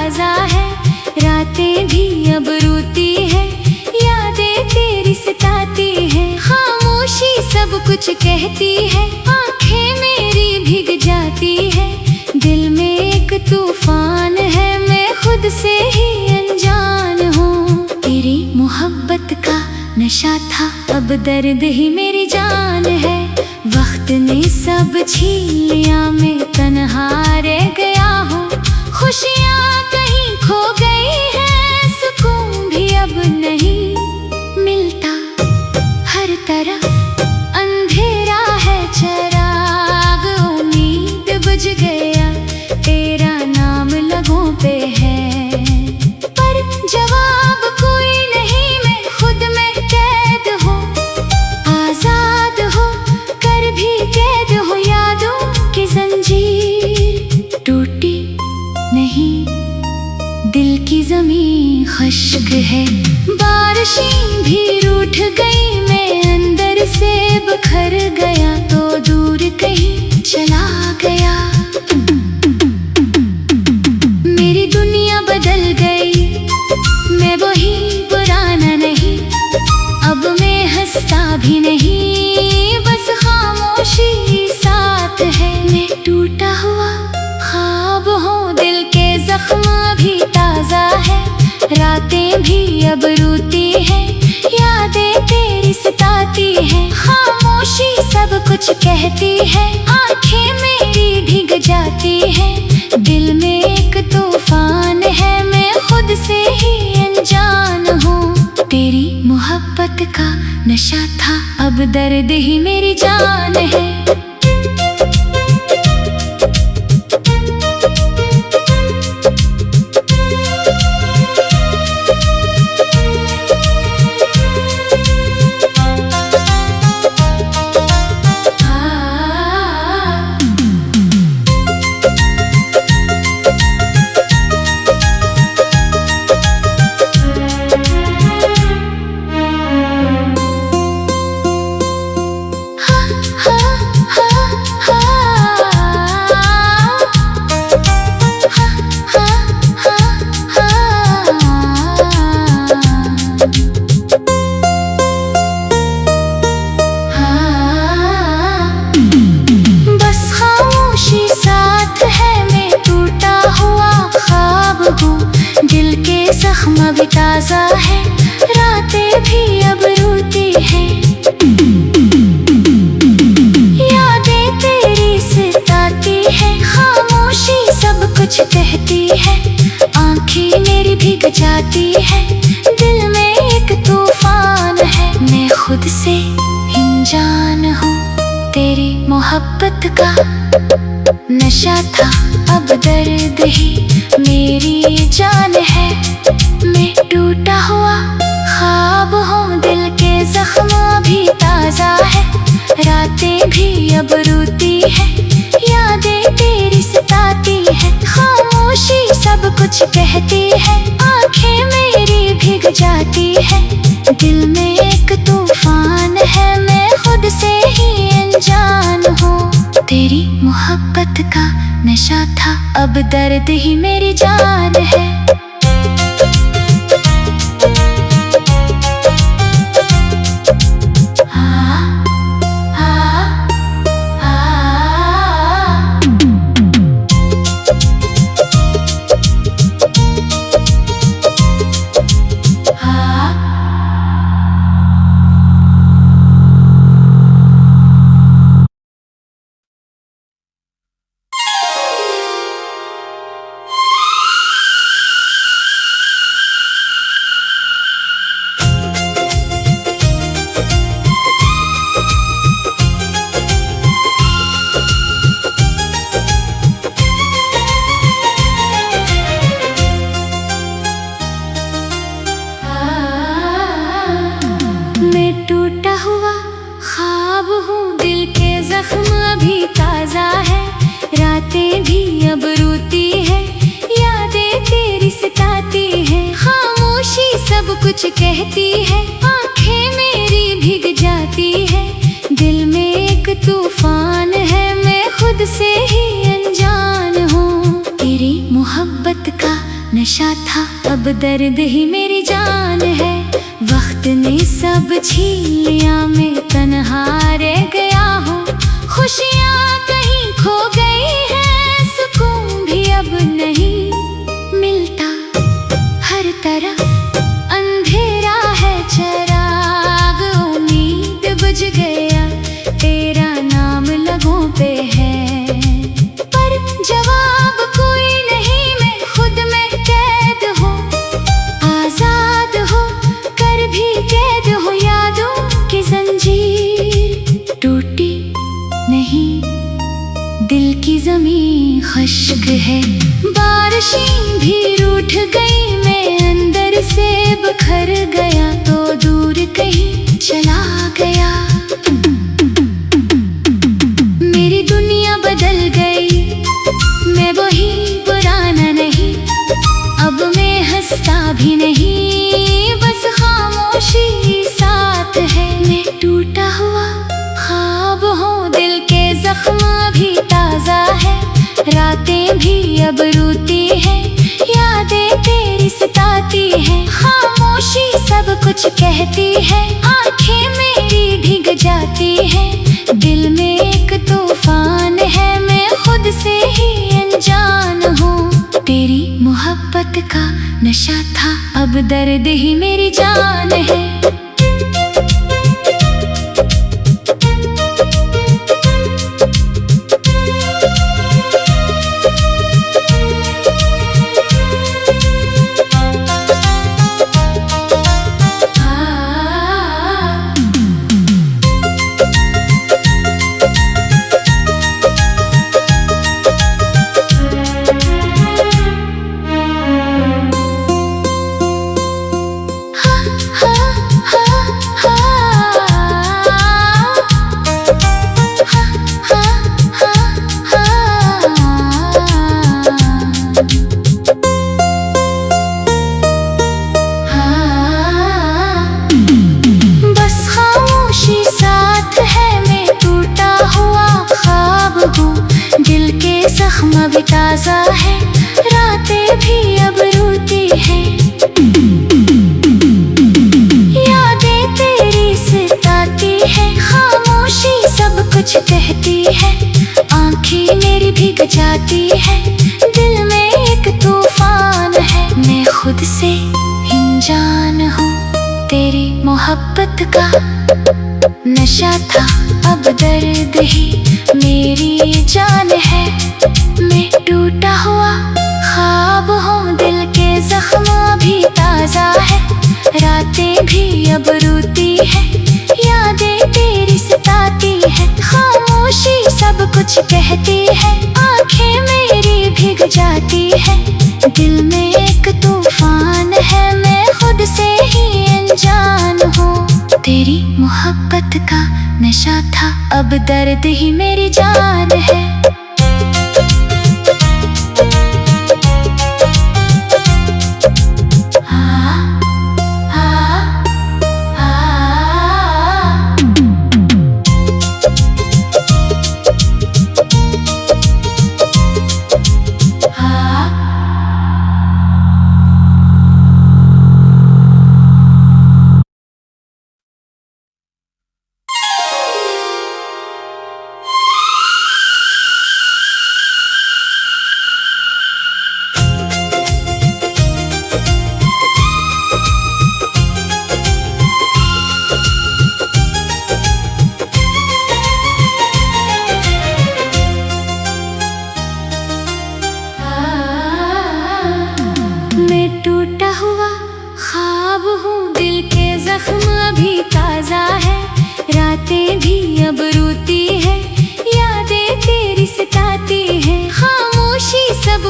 ताजा है, रातें भी अब रोती है, यादें तेरी सताती है। खामोशी सब कुछ कहती है, आंखें मेरी भीग जाती है। दिल में एक तूफान है, मैं खुद से ही अनजान हूँ। तेरी मोहब्बत का नशा था, अब दर्द ही मेरी जान है। वक्त ने सब छीन लिया, मैं तन्हा रह गया हूँ। खुशियाँ कहीं खो गई हैं, सुकून भी अब नहीं मिलता। हर तरफ अंधेरा है, चिराग उम्मीद बुझ गया। तेरा नाम लबों पे है, पर जवाब कोई नहीं। मैं खुद में कैद हूँ, आजाद हो कर भी कैद हो। यादों की जंजीर टूटी नहीं, दिल की ज़मीं खुश्क है। बारिशें भी रूठ गई, मैं अंदर से बिखर गया। तो दूर कहीं चला गया, मेरी दुनिया बदल गई। मैं वही पुराना नहीं, अब मैं हंसता भी नहीं, बस खामोशी साथ है। मैं टूटा हुआ ख्वाब हूँ, दिल के जख्म भी ताजा है। रातें भी अब रोती है, यादें तेरी सताती है। खामोशी सब कुछ कहती है, आंखें मेरी भीग जाती है। दिल में एक तूफान है, मैं खुद से ही अनजान हूँ। तेरी मोहब्बत का नशा था, अब दर्द ही मेरी जान है। दिल के जख्म भी ताजा है, रातें भी अब रोती है। यादें तेरी सताती है, खामोशी सब कुछ कहती है। आंखें मेरी भीग जाती है, दिल में एक तूफान है। मैं खुद से अनजान हूँ, तेरी मोहब्बत का नशा था, अब दर्द ही मेरी जान है। मैं टूटा हुआ ख्वाब हूँ, दिल के जख्म भी ताजा है। रातें भी अब रोती है, यादें तेरी सताती है। खामोशी सब कुछ कहती है, आंखें मेरी भीग जाती है। दिल में एक तूफान है, मैं खुद से ही अनजान हूँ। तेरी मोहब्बत का नशा था, अब दर्द ही मेरी जान है। रातें भी अब रोती है, यादें तेरी सताती है। खामोशी सब कुछ कहती है, आंखें मेरी भीग जाती है। दिल में एक तूफान है, मैं खुद से ही अनजान हूँ। तेरी मोहब्बत का नशा था, अब दर्द ही मेरी जान है। वक्त ने सब छीन लिया, मैं तन्हा रह गया हूँ। खुशियाँ कहीं खो गई हैं, सुकून भी अब नहीं मिलता। हर तरफ अंधेरा है, चिराग उम्मीद बुझ गया। तेरा नाम लबों पे है पर जवाब कोई नहीं। मैं खुद में कैद हूँ, आजाद हो कर भी कैद हूँ। यादों की जंजीर टूटी नहीं, दिल की ज़मीं खुश्क है। बारिशें भी रूठ गई, मैं अंदर से बिखर गया तो दूर कहीं चला गया। मेरी दुनिया बदल गई, मैं वही पुराना नहीं। अब मैं हंसता भी नहीं, बस खामोशी साथ है। मैं टूटा हुआ ख्वाब हूँ, दिल के जख्म भी ताज़ा है। रातें भी अब रोती है, यादें तेरी सताती है। खामोशी सब कुछ कहती है, आंखें मेरी भीग जाती है। दिल में एक तूफान है, मैं खुद से ही अनजान हूँ। तेरी मोहब्बत का नशा था, अब दर्द ही मेरी जान है। दिल के जख्म भी ताज़ा है, रातें भी अब रोती है। यादें तेरी सताती है, खामोशी सब कुछ कहती है। आंखें मेरी भीग जाती है, दिल में एक तूफान है। मैं खुद से अनजान हूँ, तेरी मोहब्बत का नशा था, अब दर्द ही मेरी जान है। मैं टूटा हुआ ख्वाब हूँ, दिल के जख्म भी ताज़ा है। रातें भी अब रोती है, यादें तेरी सताती है। खामोशी सब कुछ कहती है, आंखें मेरी भीग जाती है। दिल में एक तूफान है, मैं खुद से ही अनजान हूँ। तेरी मोहब्बत का नशा था, अब दर्द ही मेरी जान है।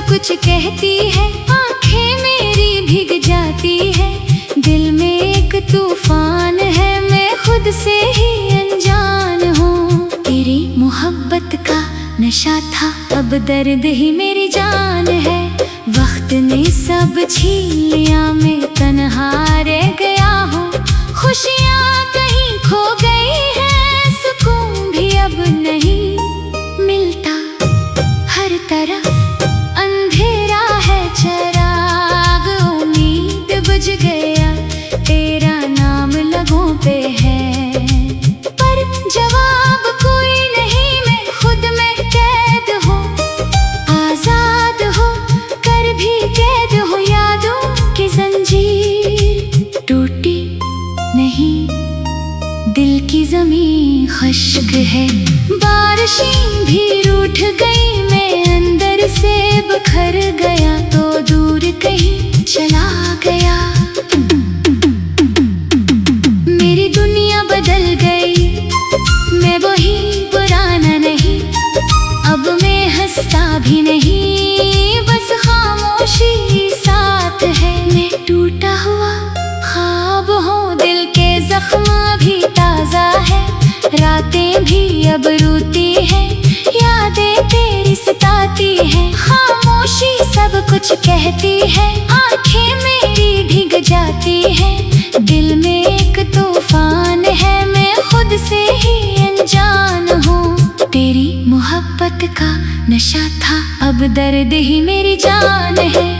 कुछ कहती है, आंखें मेरी भीग जाती है। दिल में एक तूफान है, मैं खुद से ही अनजान हूँ। तेरी मोहब्बत का नशा था, अब दर्द ही मेरी जान है। वक्त ने सब छीन लिया, मैं तन्हा रह गया हूँ। खुशियाँ कहीं खो गई हैं, सुकून भी अब नहीं मिलता। हर तरफ अंधेरा है, चिराग बिखर गया तो दूर कहीं चला गया। मेरी दुनिया बदल गई, मैं वही पुराना नहीं, अब मैं हंसता भी नहीं, बस खामोशी साथ है। मैं टूटा हुआ ख्वाब हूँ, दिल के जख्म भी ताजा है, रातें भी अब रोती है, यादें तेरी सताती है, खामोशी सब कुछ कहती है, आंखें मेरी भीग जाती है, दिल में एक तूफान है, मैं खुद से ही अनजान हूँ। तेरी मोहब्बत का नशा था, अब दर्द ही मेरी जान है।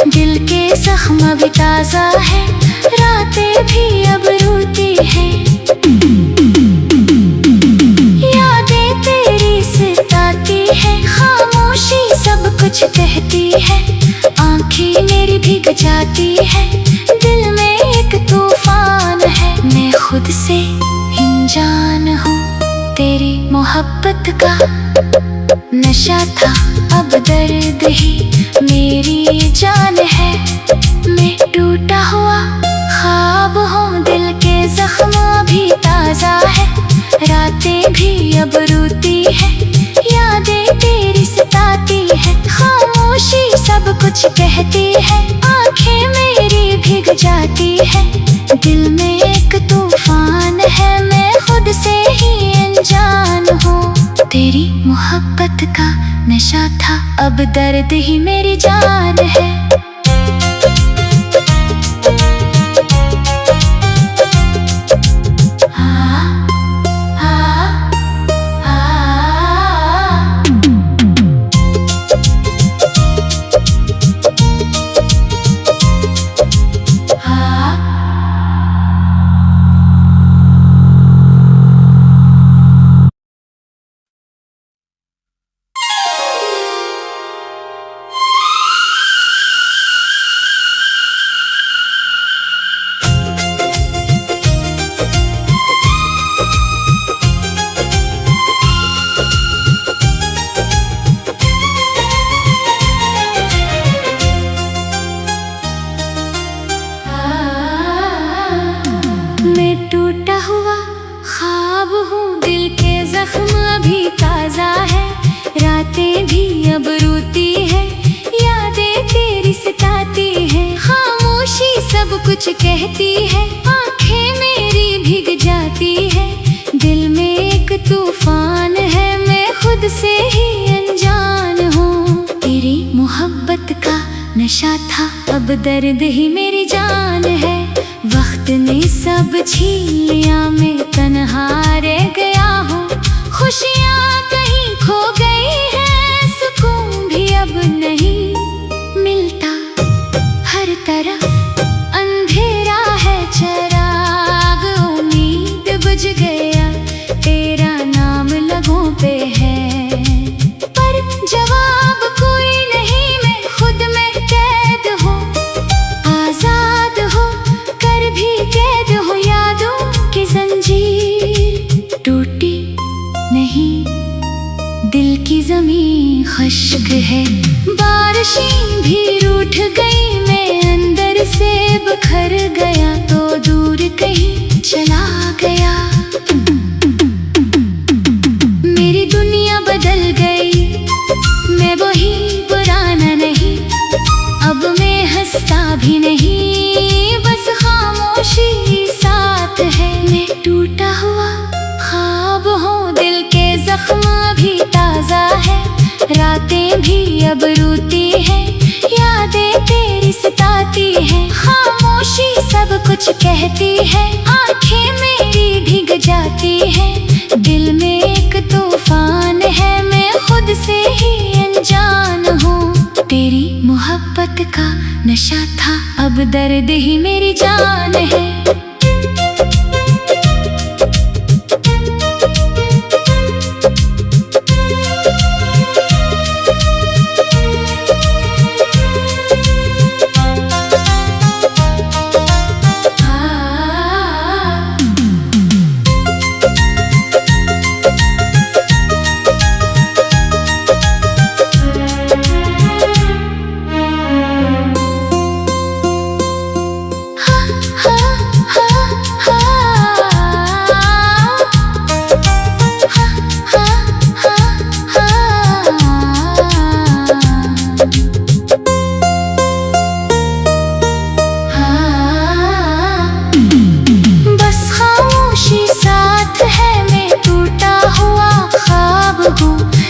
दिल के जख्म भी ताजा है, रातें भी अब रोती है, यादें तेरी सताती है, खामोशी सब कुछ कहती है, आंखें मेरी भीग जाती है, दिल में एक तूफान है, मैं खुद से अनजान हूँ। तेरी मोहब्बत का नशा था, अब दर्द ही मेरी जान है। मैं टूटा हुआ ख्वाब हूँ, दिल के जख्म भी ताजा है, रातें भी अब रोती है, यादें तेरी सताती है, खामोशी सब कुछ कहती है, आंखें मेरी भीग जाती है, दिल में एक तूफान है, मैं खुद से ही अनजान हूँ। तेरी मोहब्बत का नशा था, अब दर्द ही मेरी जान है। रातें भी अब रोती है, यादें तेरी सताती है, खामोशी सब कुछ कहती है, आंखें मेरी भीग जाती है, दिल में एक तूफान है, मैं खुद से ही अनजान हूँ। तेरी मोहब्बत का नशा था, अब दर्द ही मेरी जान है। वक्त ने सब छीन लिया, मैं तन्हा रह गया हूँ, खुशियाँ कहीं खो गई है, सुकून भी अब नहीं मिलता, हर तरफ अंधेरा है, चिराग उम्मीद बुझ गया, तेरा नाम लबों पे है, पर जवाब कोई नहीं, मैं खुद में कैद हूँ, आजाद हो कर भी कैद हो, यादों की जंजीर टूटी नहीं, दिल की ज़मीं खुश्क है, बारिशें भी रूठ गई, मैं अंदर से बिखर गया तो दूर कहीं चला गया। मेरी दुनिया बदल गई, मैं वही पुराना नहीं, अब मैं हंसता भी नहीं, बस खामोशी साथ है। मैं टूटा हुआ रातें भी अब रोती है, यादें तेरी सताती है। खामोशी सब कुछ कहती है, आंखें मेरी भीग जाती है। दिल में एक तूफान है, मैं खुद से ही अनजान हूँ। तेरी मोहब्बत का नशा था, अब दर्द ही मेरी जान है।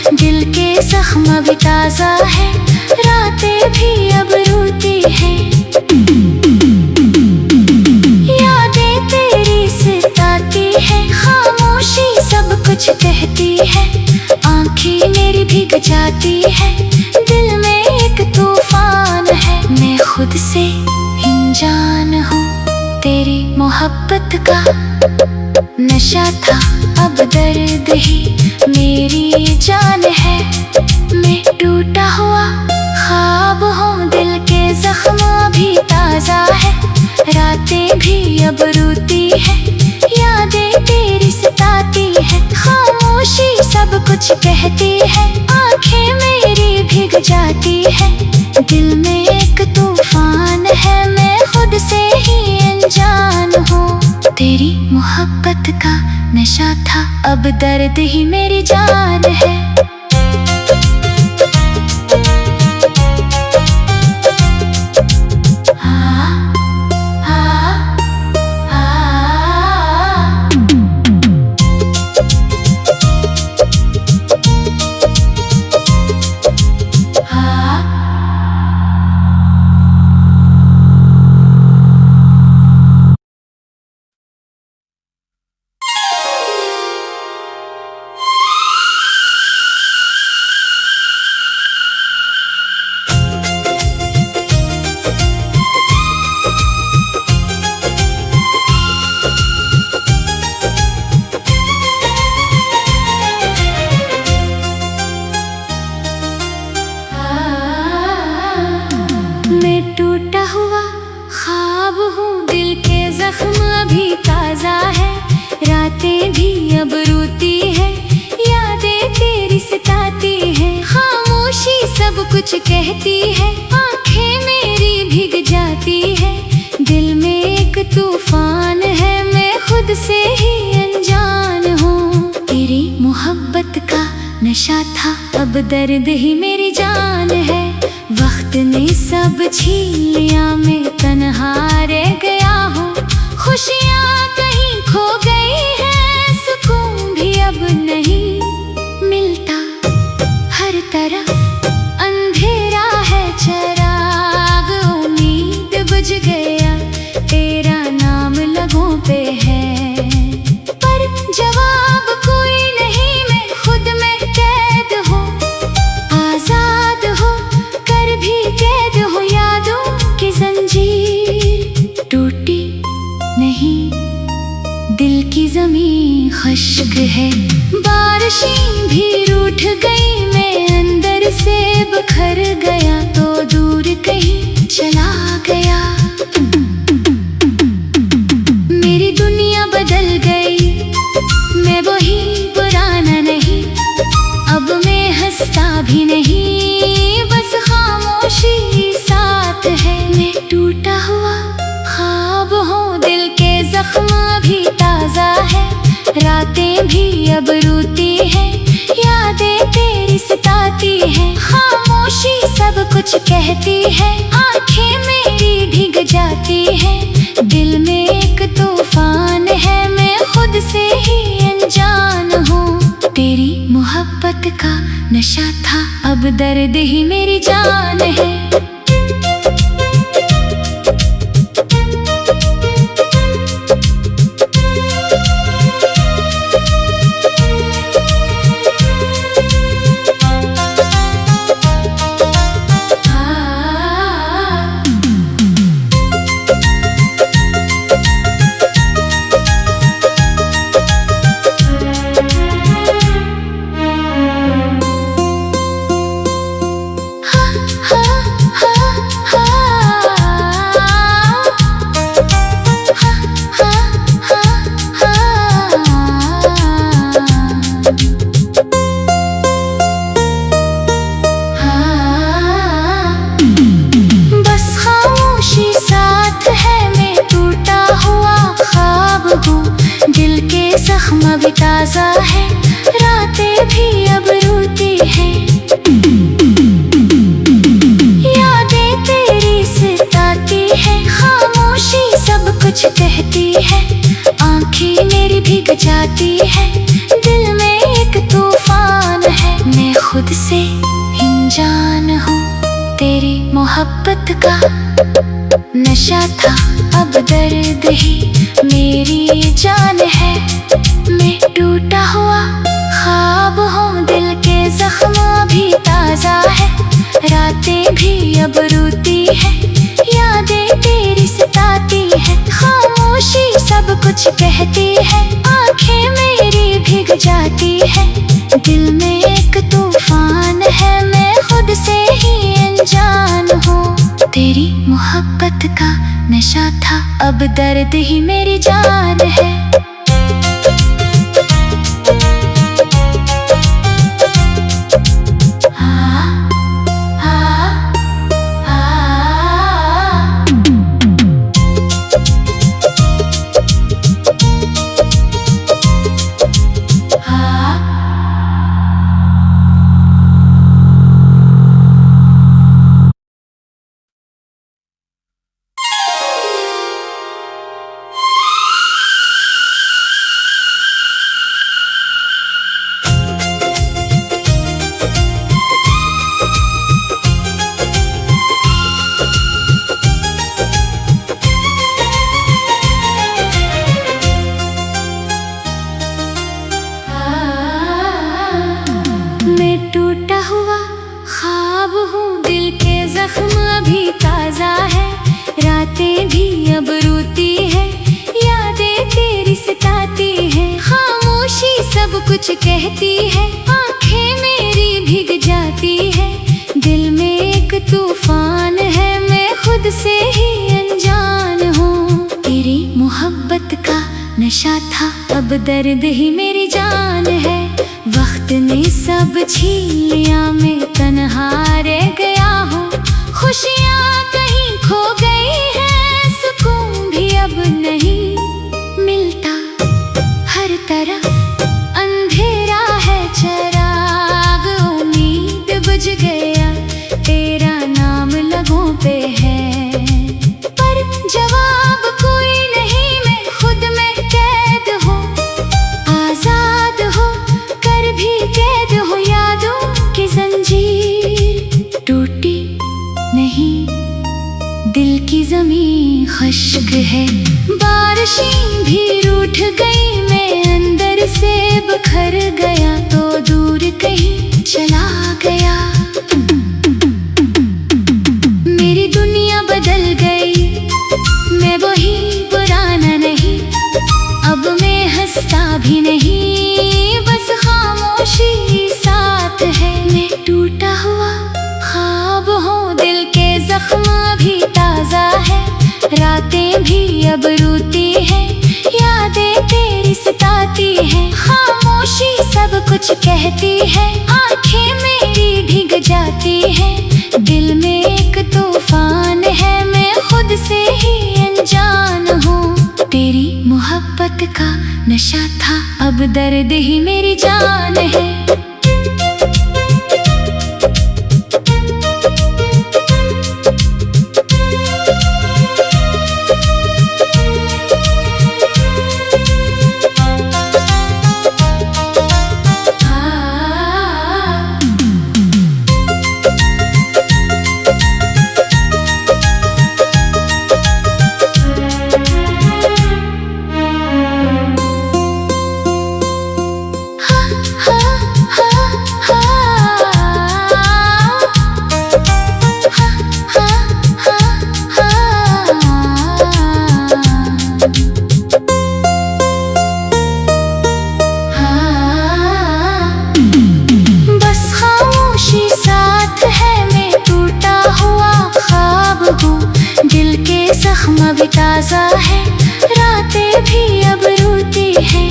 दिल के जख्म भी ताजा है, रातें भी अब रोती है। यादें तेरी सताती है, खामोशी सब कुछ कहती है। आंखें मेरी भीग जाती है, दिल में एक तूफान है। मैं खुद से अनजान हूँ, तेरी मोहब्बत का नशा था, अब दर्द ही मेरी जान है। मैं टूटा हुआ ख्वाब हूँ, दिल के जख्म अभी ताजा है। रातें भी अब रोती है, यादें तेरी सताती है। खामोशी सब कुछ कहती है, आंखें मेरी भीग जाती है। दिल में एक तूफान है, मैं खुद से ही अनजान हूँ। तेरी मोहब्बत का नशा था, अब दर्द ही मेरी जान है। मैं टूटा हुआ ख्वाब हूँ, दिल के जख्म अभी ताजा है। रातें भी अब रोती है, यादें तेरी सताती है। खामोशी सब कुछ कहती है, आंखें मेरी भीग जाती है। दिल में एक तूफान है, मैं खुद से ही अनजान हूँ। तेरी मोहब्बत का नशा था, अब दर्द ही मेरी जान है। वक्त ने सब छीन लिया, मैं तन्हा रह गया हूँ। खुशियाँ कहीं खो गई हैं, सुकून भी अब नहीं मिलता। हर तरफ अंधेरा है, चिराग उम्मीद बुझ गया। तेरा नाम लबों पे है, पर जवाब कोई नहीं। मैं खुद में कैद हूँ, आजाद हूँ, कर भी कैद हूँ यादों की जंजीर। टूटी नहीं दिल की ज़मीं खुश्क है, बारिशें भी रूठ गई। मैं अंदर से बिखर गया, तो दूर कहीं चला गया। मेरी दुनिया बदल गई, मैं वही पुराना नहीं। अब मैं हंसता भी नहीं, बस खामोशी साथ है। मैं टूटा हुआ ख्वाब हूँ, दिल के जख्म अभी ताजा है। रातें भी अब रोती है, यादें तेरी सताती है। खामोशी सब कुछ कहती है, आंखें मेरी भीग जाती है। दिल में एक तूफान है, मैं खुद से ही अनजान हूँ। तेरी मोहब्बत मोहब्बत का नशा था, अब दर्द ही मेरी जान है। दिल के जख्म भी ताजा है, रातें भी अब रोती हैं। यादें तेरी सताती है, खामोशी सब कुछ कहती है। आंखें मेरी भीग जाती है, दिल में एक तूफान है। मैं खुद से अनजान हूँ, तेरी मोहब्बत का नशा था, अब दर्द ही मेरी जान है। मैं टूटा हुआ ख्वाब हूँ, दिल के जख्म भी ताजा है। रातें भी अब रोती है, यादें तेरी सताती है। खामोशी सब कुछ कहती है, आंखें मेरी भीग जाती है। दिल में एक तूफान है, मैं खुद से ही अनजान हूँ। तेरी मोहब्बत का नशा था, अब दर्द ही मेरी जान है। टूटा हुआ ख्वाब हूँ, दिल के जख्म अभी ताजा है। रातें भी अब रोती है, यादें तेरी सताती है। खामोशी सब कुछ कहती है, आंखें मेरी भीग जाती है। दिल में एक तूफान है, मैं खुद से ही अनजान हूँ। तेरी मोहब्बत का नशा था, अब दर्द ही मेरी जान है। वक्त ने सब छीन लिया, मैं तन्हा रह गया हूँ। खुशियाँ कहीं खो गई हैं, सुकून भी अब नहीं मिलता। हर तरफ अंधेरा है, चिराग उम्मीद बुझ गया। तेरा नाम लबों पे है, पर जवाब कोई नहीं। मैं खुद में कैद हूँ, आजाद हूँ, कर भी कैद हो यादों की जंजीर। टूटी नहीं दिल की ज़मीं खुश्क है, बारिशें भी रूठ गई। मैं अंदर से बिखर गया, तो दूर कहीं चला गया। मेरी दुनिया बदल गई, मैं वही पुराना नहीं। अब मैं हंसता भी नहीं, बस खामोशी साथ है। मैं टूटा हुआ ख्वाब हूँ, दिल के जख्म भी ताजा है। रातें भी अब रोती है, यादें तेरी सताती है। खामोशी सब कुछ कहती है, आंखें मेरी भीग जाती है। दिल में एक तूफान है, मैं खुद से ही अनजान हूँ। तेरी मोहब्बत का नशा था, अब दर्द ही मेरी जान है। ताजा है, रातें भी अब रोती हैं।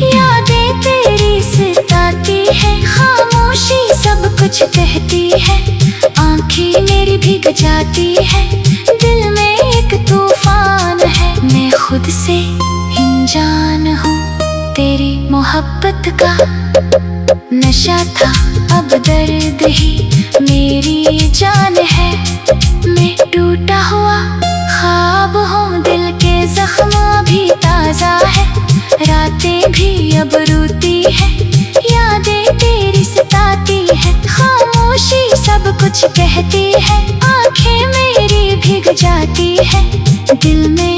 यादें तेरी सताती है, खामोशी सब कुछ कहती है। आँखें मेरी भीग जाती है, दिल में एक तूफान है। मैं खुद से अनजान हूँ, तेरी मोहब्बत का नशा था, अब दर्द ही मेरी जान है। मैं टूटा हुआ ख्वाब हूँ, दिल के जख्म अभी ताजा है, रातें भी अब रोती है। यादें तेरी सताती है, खामोशी सब कुछ कहती है। आँखें मेरी भीग जाती है, दिल में